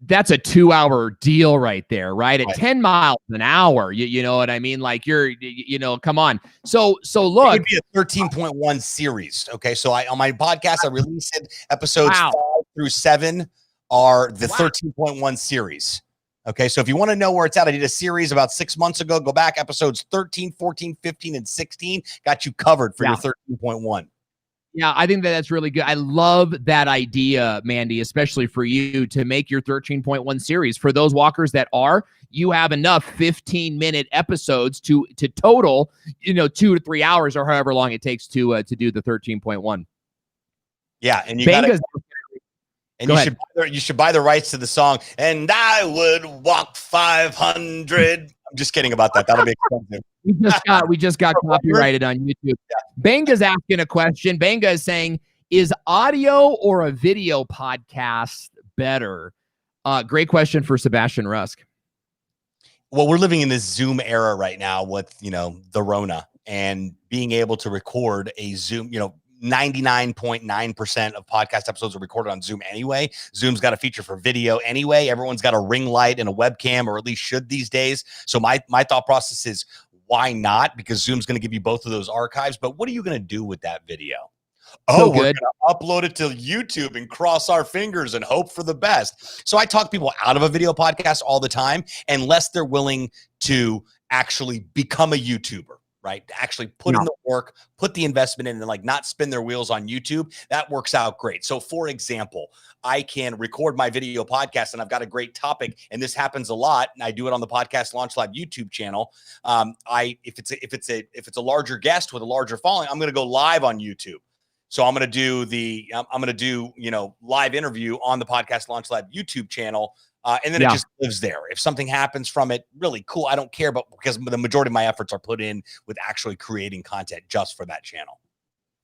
A: That's a 2 hour deal right there, right? At 10 miles an hour, you know what I mean? Like come on. So look,
B: it would be a 13.1 series. Okay. So on my podcast, I released it. Episodes 5 through 7 are the 13.1 series. Okay, so if you want to know where it's at, I did a series about 6 months ago. Go back, episodes 13, 14, 15, and 16. Got you covered for your 13.1.
A: Yeah, I think that's really good. I love that idea, Mandy, especially for you to make your 13.1 series. For those walkers that you have enough 15-minute episodes to total, 2 to 3 hours or however long it takes to do the 13.1.
B: Yeah, and you should buy the rights to the song. And I would walk 500. I'm just kidding about that. That'll be expensive.
A: We just got copyrighted on YouTube. Yeah. Benga's asking a question. Benga is saying, is audio or a video podcast better? Great question for Sebastian Rusk.
B: Well, we're living in this Zoom era right now with, the Rona, and being able to record a Zoom, 99.9% of podcast episodes are recorded on Zoom anyway. Zoom's got a feature for video anyway. Everyone's got a ring light and a webcam, or at least should these days. So my thought process is, why not? Because Zoom's going to give you both of those archives. But what are you going to do with that video? We're going to upload it to YouTube and cross our fingers and hope for the best. So I talk people out of a video podcast all the time, unless they're willing to actually become a YouTuber, right? Actually put in the work, put the investment in, and not spin their wheels on YouTube. That works out great. So for example, I can record my video podcast and I've got a great topic, and this happens a lot. And I do it on the Podcast Launch Live YouTube channel. If it's a larger guest with a larger following, I'm going to go live on YouTube. So I'm going to do live interview on the Podcast Launch Live YouTube channel. And then it just lives there. If something happens from it, really cool. I don't care, but because the majority of my efforts are put in with actually creating content just for that channel.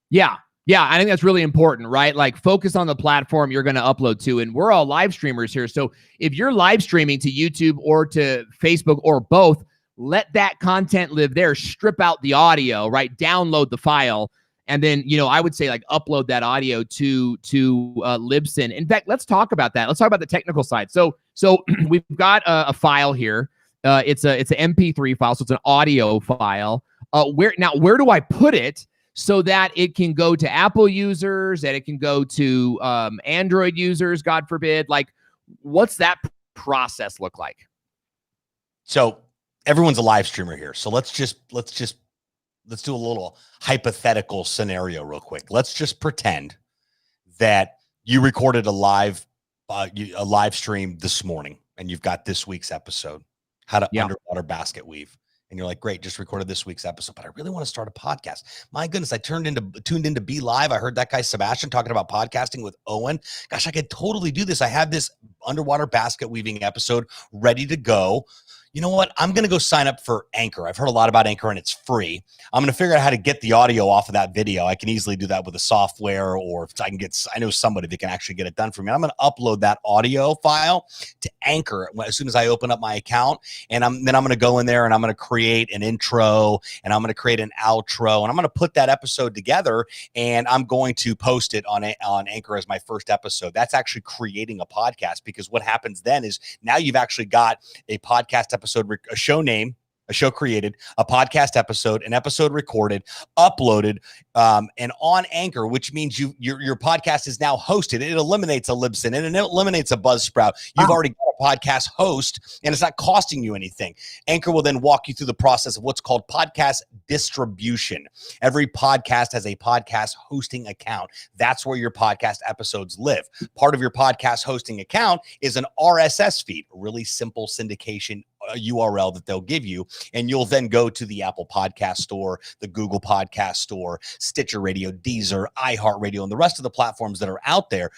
B: Yeah.
A: Yeah, I think that's really important, right? Focus on the platform you're going to upload to. And we're all live streamers here. So if you're live streaming to YouTube or to Facebook or both, let that content live there. Strip out the audio, right? Download the file. And then, I would say upload that audio to Libsyn. In fact, let's talk about that. Let's talk about the technical side. So we've got a file here. It's an MP3 file. So it's an audio file. Where do I put it so that it can go to Apple users, that it can go to Android users, God forbid? What's that process look like?
B: So everyone's a live streamer here. So let's do a little hypothetical scenario real quick. Let's just pretend that you recorded a live stream this morning, and you've got this week's episode, how to underwater basket weave. And you're like, great, just recorded this week's episode, but I really want to start a podcast. My goodness, I tuned into Be.Live. I heard that guy Sebastian talking about podcasting with Owen. Gosh, I could totally do this. I have this underwater basket weaving episode ready to go. You know what? I'm going to go sign up for Anchor. I've heard a lot about Anchor, and it's free. I'm going to figure out how to get the audio off of that video. I can easily do that with a software, or if I know somebody that can actually get it done for me. I'm going to upload that audio file to Anchor as soon as I open up my account. And then I'm going to go in there and I'm going to create an intro, and I'm going to create an outro, and I'm going to put that episode together, and I'm going to post it on Anchor as my first episode. That's actually creating a podcast, because what happens then is now you've actually got a podcast episode, a show name, a show created, a podcast episode, an episode recorded, uploaded, and on Anchor, which means your podcast is now hosted. It eliminates a Libsyn, and it eliminates a Buzzsprout. You've already got a podcast host, and it's not costing you anything. Anchor will then walk you through the process of what's called podcast distribution. Every podcast has a podcast hosting account. That's where your podcast episodes live. Part of your podcast hosting account is an RSS feed, a really simple syndication URL that they'll give you, and you'll then go to the Apple Podcast Store, the Google Podcast Store, Stitcher Radio, Deezer, iHeartRadio, and the rest of the platforms that are out there.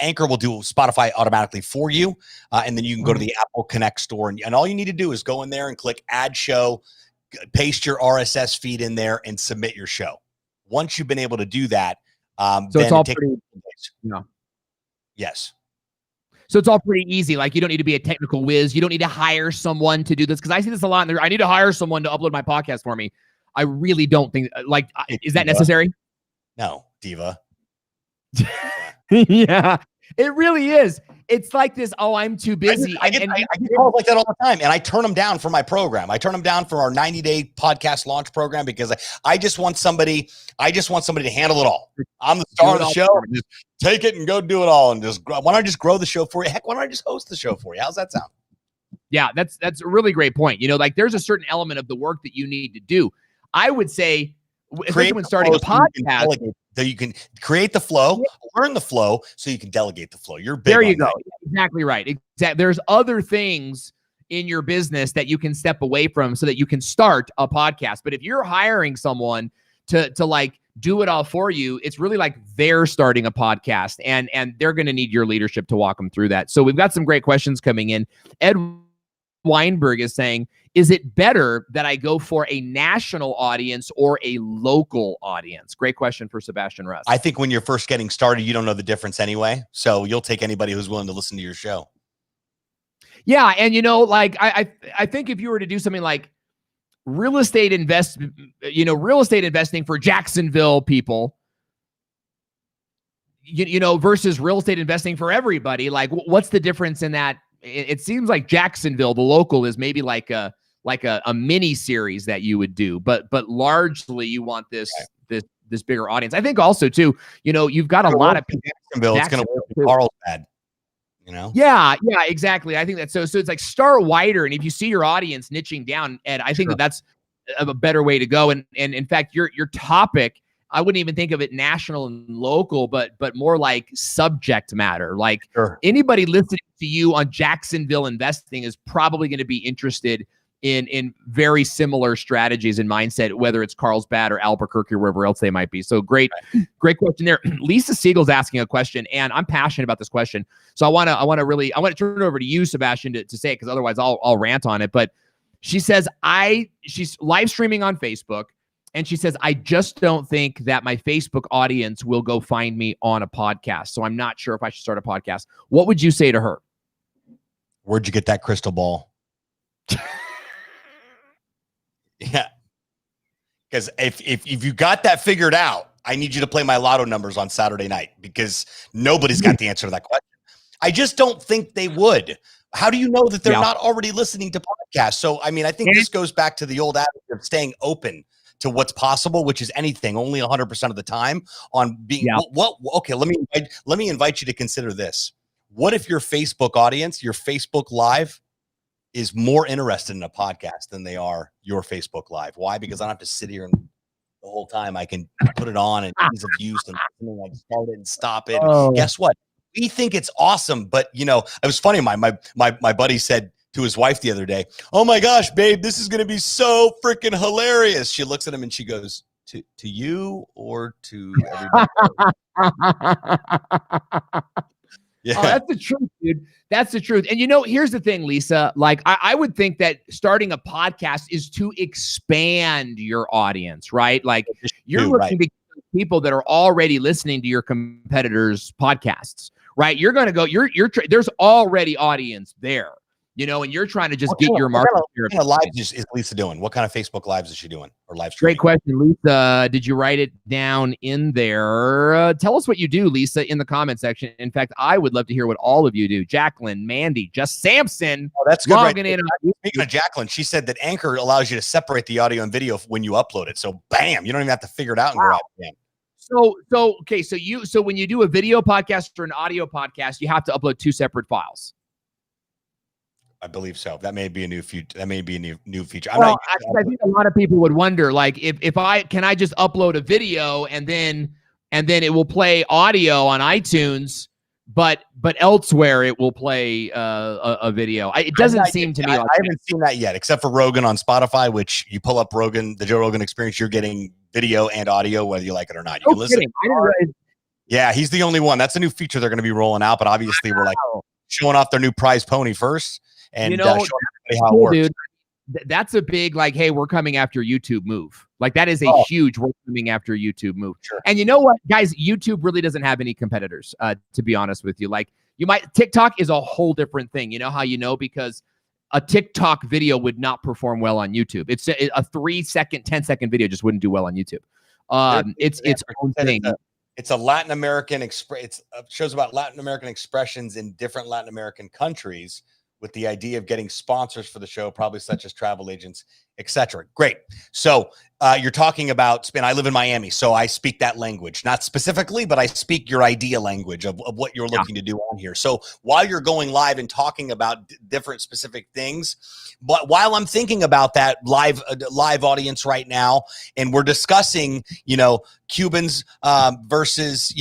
B: Anchor will do Spotify automatically for you, and then you can go to the Apple Connect store, and all you need to do is go in there and click Add Show, paste your RSS feed in there, and submit your show. Once you've been able to do that,
A: so it's all pretty.
B: Yes.
A: So it's all pretty easy. You don't need to be a technical whiz. You don't need to hire someone to do this, because I see this a lot. I need to hire someone to upload my podcast for me. I really don't think is that necessary?
B: No, Diva.
A: Yeah, it really is. it's like this, oh, I'm too busy.
B: I get calls like that all the time, and I turn them down for my program. I turn them down for our 90-day podcast launch program because I just want somebody to handle it all. I'm the star of the show. Just take it and go do it all, and just why don't I just grow the show for you? Heck, why don't I just host the show for you? How's that sound?
A: Yeah, that's a really great point. You know, like there's a certain element of the work that you need to do. I would say, especially when starting a podcast,
B: that you can create the flow, learn the flow, so you can delegate the flow. You're big
A: there. You
B: on
A: go.
B: that.
A: Exactly right. Exactly. There's other things in your business that you can step away from so that you can start a podcast. But if you're hiring someone to like do it all for you, it's really like they're starting a podcast, and they're going to need your leadership to walk them through that. So we've got some great questions coming in. Ed Weinberg is saying, is it better that I go for a national audience or a local audience? Great question for Sebastian Rusk.
B: I think when you're first getting started, you don't know the difference anyway. So you'll take anybody who's willing to listen to your show.
A: Yeah. And, you know, like I think if you were to do something like real estate investing for Jacksonville people, you know, versus real estate investing for everybody, like what's the difference in that? It seems like Jacksonville, the local, is maybe like a mini series that you would do, but largely you want this bigger audience. I think also too, you know, you've got a lot of people.
B: Jacksonville, it's going to work with Carlsbad, you know?
A: Yeah, exactly. I think that's so it's like start wider, and if you see your audience niching down, Ed, I think that's a better way to go. And in fact, your topic, I wouldn't even think of it national and local, but more like subject matter. Like anybody listening to you on Jacksonville investing is probably going to be interested in very similar strategies and mindset, whether it's Carlsbad or Albuquerque or wherever else they might be. So great question there. Lisa Siegel's asking a question, and I'm passionate about this question. So I want to turn it over to you, Sebastian, to say it, because otherwise I'll rant on it. But she says she's live streaming on Facebook. And she says, I just don't think that my Facebook audience will go find me on a podcast. So I'm not sure if I should start a podcast. What would you say to her?
B: Where'd you get that crystal ball? Yeah. Because if you got that figured out, I need you to play my lotto numbers on Saturday night, because nobody's got the answer to that question. I just don't think they would. How do you know that they're not already listening to podcasts? So, I mean, I think this goes back to the old adage of staying open to what's possible, which is anything, only 100% of the time on being okay. Let me invite you to consider this. What if your Facebook audience, your Facebook Live, is more interested in a podcast than they are your Facebook Live? Why? Because I don't have to sit here and the whole time I can put it on and ease of use and I start it and stop it. Guess what? We think it's awesome, but you know, it was funny. My buddy said to his wife the other day, "Oh my gosh, babe, this is going to be so freaking hilarious." She looks at him and she goes, to you or to everybody? Yeah.
A: Oh, that's the truth, dude. That's the truth. And you know, here's the thing, Lisa, like I would think that starting a podcast is to expand your audience, right? Like you're looking to people that are already listening to your competitors' podcasts, right? You're going to go, there's already audience there. You know, and you're trying to just get your market.
B: What kind of lives is Lisa doing? What kind of Facebook lives is she doing, or live streaming?
A: Great question, Lisa. Did you write it down in there? Tell us what you do, Lisa, in the comment section. In fact, I would love to hear what all of you do. Jacqueline, Mandy, just Samson.
B: Oh, that's good.
A: Logging in.
B: Speaking of Jacqueline, she said that Anchor allows you to separate the audio and video when you upload it. So, bam, you don't even have to figure it out and go out again.
A: So when you do a video podcast or an audio podcast, you have to upload two separate files.
B: I believe so. That may be a new feature. That may be a new feature.
A: I think a lot of people would wonder, like, if I just upload a video and then it will play audio on iTunes, but elsewhere it will play a video. It doesn't seem to me like
B: I haven't seen that yet, except for Rogan on Spotify, which you pull up Rogan, the Joe Rogan Experience, you're getting video and audio whether you like it or not. You can listen. Yeah, he's the only one. That's a new feature they're going to be rolling out, but obviously we're like showing off their new prize pony first. And
A: you know,
B: showing everybody how it works.
A: Dude, that's a big, like, hey, we're coming after YouTube move. Like, that is a huge we're coming after YouTube move.
B: Sure.
A: And you know what, guys, YouTube really doesn't have any competitors, to be honest with you. Like, TikTok is a whole different thing. You know how you know? Because a TikTok video would not perform well on YouTube. It's a 3-second, 10-second video just wouldn't do well on YouTube. It's its own thing.
B: It's a Latin American it shows about Latin American expressions in different Latin American countries, with the idea of getting sponsors for the show, probably such as travel agents, etc. Great. So you're talking about spin. I live in Miami, so I speak that language, not specifically, but I speak your idea language of what you're looking to do on here. So while you're going live and talking about different specific things, but while I'm thinking about that live audience right now, and we're discussing, Cubans versus,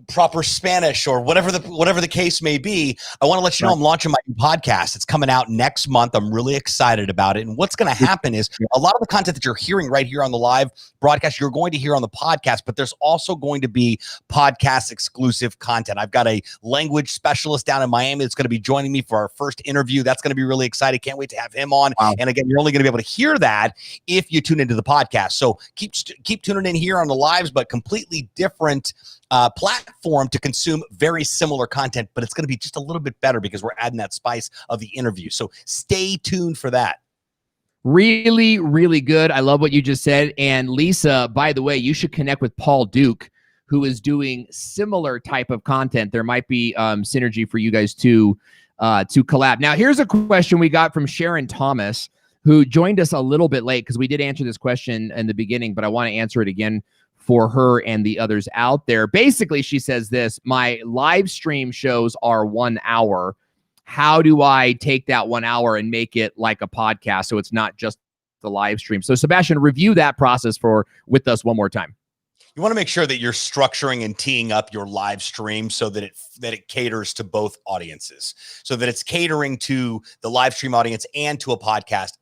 B: proper Spanish or whatever the case may be, I want to let you know I'm launching my new podcast. It's coming out next month. I'm really excited about it. And what's going to happen is a lot of the content that you're hearing right here on the live broadcast, you're going to hear on the podcast, but there's also going to be podcast exclusive content. I've got a language specialist down in Miami that's going to be joining me for our first interview. That's going to be really exciting. Can't wait to have him on. Wow. And again, you're only going to be able to hear that if you tune into the podcast. So keep tuning in here on the lives, but completely different platform to consume very similar content, but it's going to be just a little bit better because we're adding that spice of the interview. So stay tuned for that.
A: Really, really good. I love what you just said. And Lisa, by the way, you should connect with Paul Duke, who is doing similar type of content. There might be synergy for you guys to collab. Now, here's a question we got from Sharon Thomas, who joined us a little bit late because we did answer this question in the beginning, but I want to answer it again for her and the others out there. Basically, she says this: my live stream shows are 1 hour. How do I take that 1 hour and make it like a podcast so it's not just the live stream? So Sebastian, review that process with us one more time.
B: You want to make sure that you're structuring and teeing up your live stream so that it caters to both audiences, so that it's catering to the live stream audience and to a podcast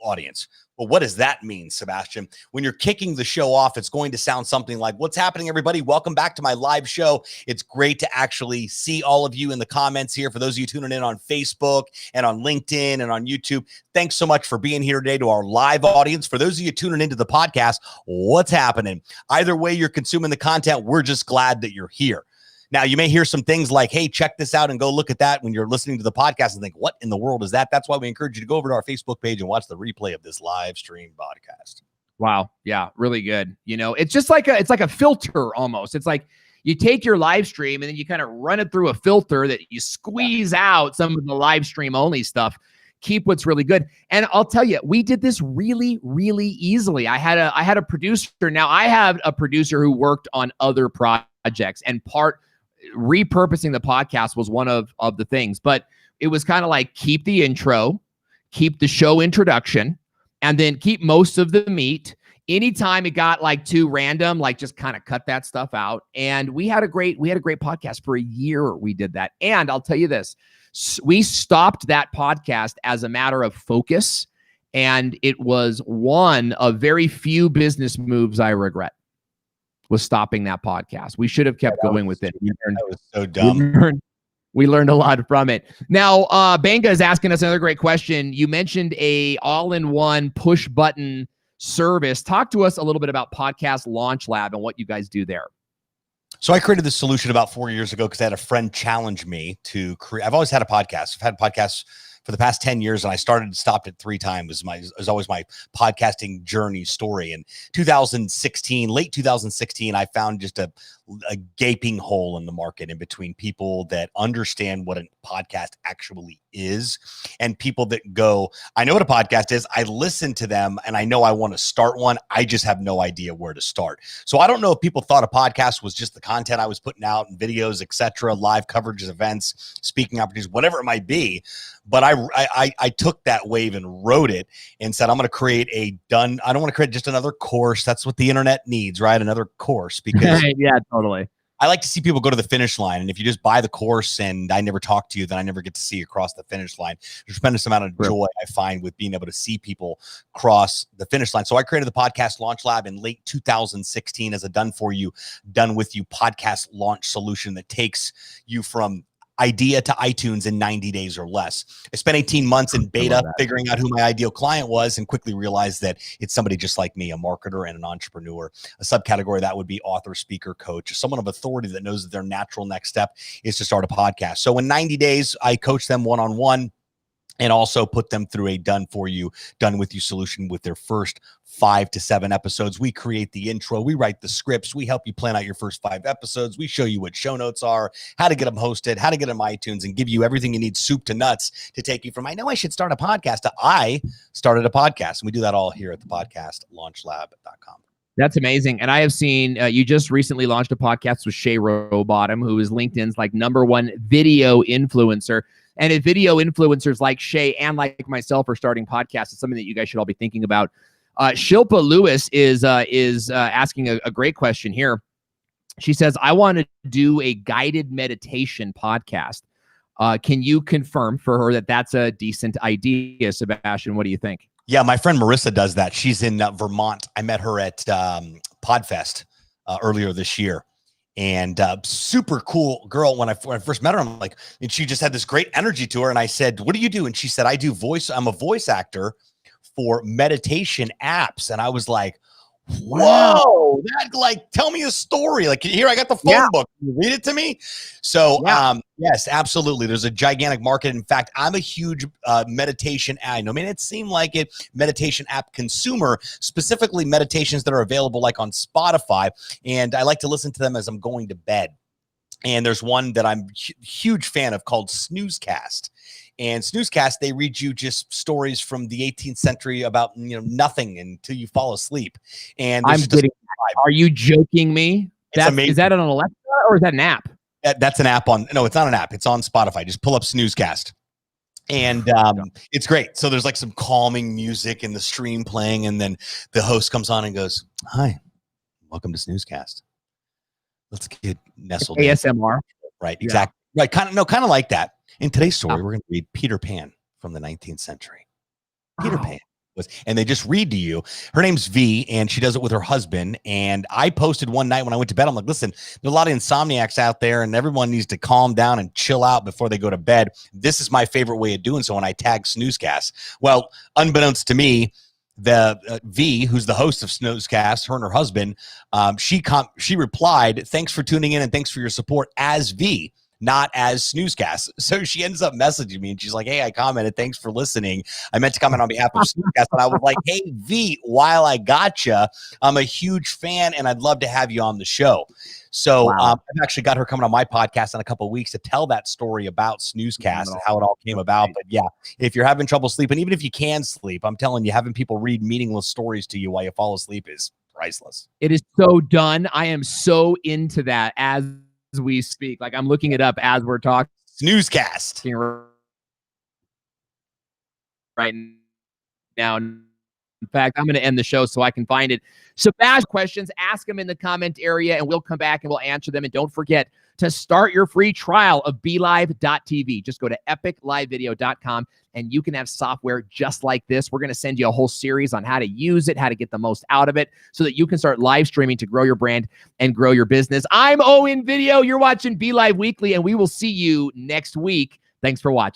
B: audience. Well, what does that mean, Sebastian? When you're kicking the show off, it's going to sound something like, what's happening, everybody? Welcome back to my live show. It's great to actually see all of you in the comments here. For those of you tuning in on Facebook and on LinkedIn and on YouTube, thanks so much for being here today to our live audience. For those of you tuning into the podcast, what's happening? Either way you're consuming the content, we're just glad that you're here. Now, you may hear some things like, hey, check this out and go look at that when you're listening to the podcast and think, what in the world is that? That's why we encourage you to go over to our Facebook page and watch the replay of this live stream podcast.
A: Wow. Yeah, really good. It's just like a filter almost. It's like you take your live stream and then you kind of run it through a filter that you squeeze out some of the live stream only stuff. Keep what's really good. And I'll tell you, we did this really, really easily. I had a producer. Now I have a producer who worked on other projects, and repurposing the podcast was one of the things, but it was kind of like keep the intro, keep the show introduction, and then keep most of the meat. Anytime it got like too random, like just kind of cut that stuff out. And we had a great podcast for a year. We did that. And I'll tell you this, we stopped that podcast as a matter of focus. And it was one of very few business moves I regret. Was stopping that podcast. We should have kept going with it.
B: That was so dumb.
A: We learned a lot from it. Now, Banga is asking us another great question. You mentioned a all-in-one push button service. Talk to us a little bit about Podcast Launch Lab and what you guys do there.
B: So I created this solution about 4 years ago because I had a friend challenge me to create. I've always had a podcast. I've had podcasts for the past 10 years, and I stopped it 3 times. It was always my podcasting journey story. In late 2016, I found just a gaping hole in the market in between people that understand what a podcast actually is and people that go, I know what a podcast is. I listen to them and I know I want to start one. I just have no idea where to start. So I don't know if people thought a podcast was just the content I was putting out and videos, etc., live coverages, events, speaking opportunities, whatever it might be. But I took that wave and rode it and said, I'm going to create I don't want to create just another course. That's what the internet needs, right? Another course, because
A: yeah, totally.
B: I like to see people go to the finish line. And if you just buy the course and I never talk to you, then I never get to see you cross the finish line. There's a tremendous amount of joy I find with being able to see people cross the finish line. So I created the Podcast Launch Lab in late 2016 as a done with you podcast launch solution that takes you from idea to iTunes in 90 days or less. I spent 18 months in beta figuring out who my ideal client was and quickly realized that it's somebody just like me, a marketer and an entrepreneur. A subcategory that would be author, speaker, coach, someone of authority that knows that their natural next step is to start a podcast. So in 90 days, I coach them one-on-one. and also put them through a done with you solution with their first 5 to 7 episodes. We create the intro, we write the scripts, we help you plan out your first 5 episodes. We show you what show notes are, how to get them hosted, how to get them iTunes, and give you everything you need, soup to nuts, to take you from I know I should start a podcast to I started a podcast. And we do that all here at the podcastlaunchlab.com.
A: That's amazing. And I have seen you just recently launched a podcast with Shay Rowbottom, who is LinkedIn's like #1 video influencer. And if video influencers like Shay and like myself are starting podcasts, it's something that you guys should all be thinking about. Shilpa Lewis is asking a great question here. She says, I want to do a guided meditation podcast. Can you confirm for her that that's a decent idea, Sebastian? What do you think?
B: Yeah, my friend Marissa does that. She's in Vermont. I met her at Podfest earlier this year. And super cool girl. When I first met her, I'm like, and she just had this great energy to her. And I said, what do you do? And she said, I'm a voice actor for meditation apps. And I was like, whoa, that, like, tell me a story. Like, here, I got the phone book. Can you read it to me? So, yes, absolutely. There's a gigantic market. In fact, I'm a huge meditation app. I mean, it seemed like it, meditation app consumer, specifically meditations that are available like on Spotify. And I like to listen to them as I'm going to bed. And there's one that I'm huge fan of called Snoozecast. And Snoozecast, they read you just stories from the 18th century about, nothing until you fall asleep. And
A: I'm getting. Are you joking me?
B: Amazing.
A: Is that on Alexa or is that an app?
B: That's an app no, it's not an app. It's on Spotify. Just pull up Snoozecast. And it's great. So there's like some calming music and the stream playing. And then the host comes on and goes, hi, welcome to Snoozecast. Let's get nestled
A: ASMR.
B: In. Right, exactly. Yeah. Right, kind of like that. In today's story, we're going to read Peter Pan from the 19th century. Peter Pan was, and they just read to you. Her name's V, and she does it with her husband. And I posted one night when I went to bed, I'm like, listen, there's a lot of insomniacs out there, and everyone needs to calm down and chill out before they go to bed. This is my favorite way of doing so when I tag Snoozecast. Well, unbeknownst to me, the V, who's the host of Snoozecast, her and her husband, she replied, thanks for tuning in and thanks for your support as V, not as Snoozecast. So she ends up messaging me and she's like, hey, I commented, thanks for listening. I meant to comment on behalf of Snoozecast. And I was like, hey, V, while I gotcha, I'm a huge fan and I'd love to have you on the show. So I've actually got her coming on my podcast in a couple of weeks to tell that story about Snoozecast and how it all came about. But yeah, if you're having trouble sleeping, even if you can sleep, I'm telling you, having people read meaningless stories to you while you fall asleep is priceless.
A: It is so done. I am so into that as we speak. Like, I'm looking it up as we're talking.
B: Snoozecast.
A: Right now. In fact, I'm going to end the show so I can find it. Sebastian, questions, ask them in the comment area, and we'll come back and we'll answer them. And don't forget to start your free trial of BeeLive.tv. Just go to epiclivevideo.com, and you can have software just like this. We're going to send you a whole series on how to use it, how to get the most out of it, so that you can start live streaming to grow your brand and grow your business. I'm Owen Video. You're watching BeeLive Weekly, and we will see you next week. Thanks for watching.